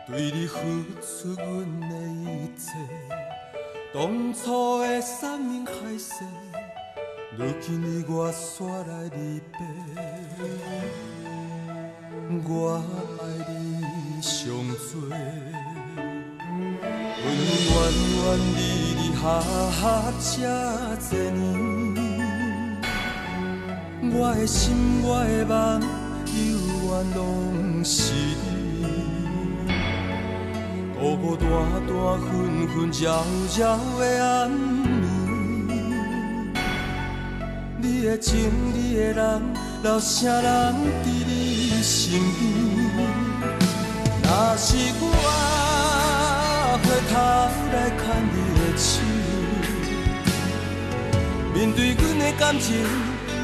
对你付出阮的一切，当初的山盟海誓，如今你我煞来离别。我爱你上多，恩恩怨怨，离合合这多年，我的心我的梦，有缘拢是你。孤孤单单，分分扰扰的暗暝，你的情，你的人，老啥人伫你身边？若是我回头来看你的手，面对阮的感情，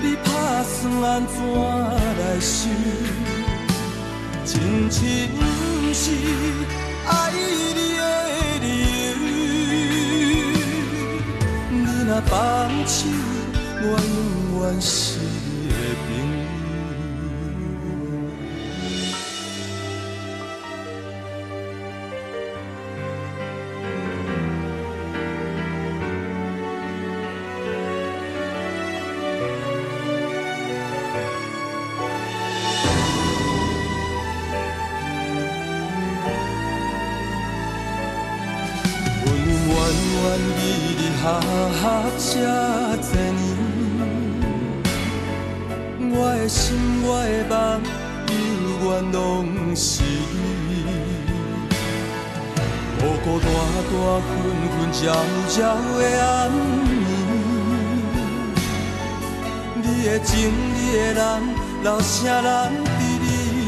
你打算安怎来收？真情不是爱你的理由，你若放手，我永远是你的朋友。离合合这多年，我的心我的梦，有缘拢是你。孤孤单单，分分扰扰的暗暝，你的情，你的人，老啥人伫你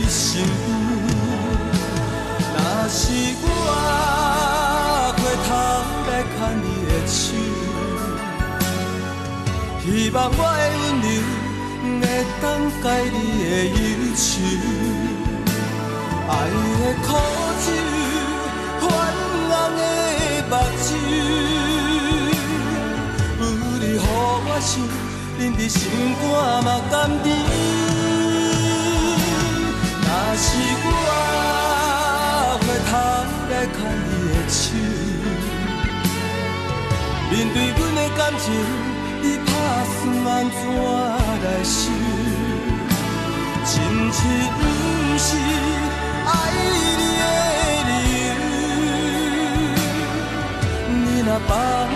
身边？若是我回头来看你的手，希望我的温柔会当解你的忧愁，爱的苦酒，泛红的目睭，有你予我想，忍伫心肝嘛甘甜。若是我回头来看你的手，面对阮的感情，你打算安怎来收？真情不是爱你的理由，你若放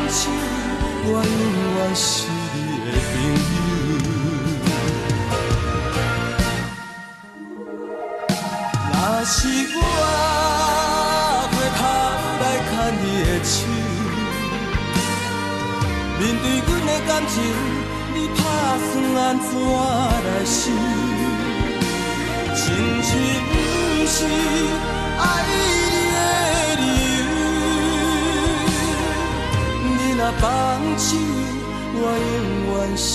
手，我永远是你的朋友。若是我回头来看你的手，面对阮的感情，你打算安怎来收？真情不是爱你的理由，你若放手，我永远是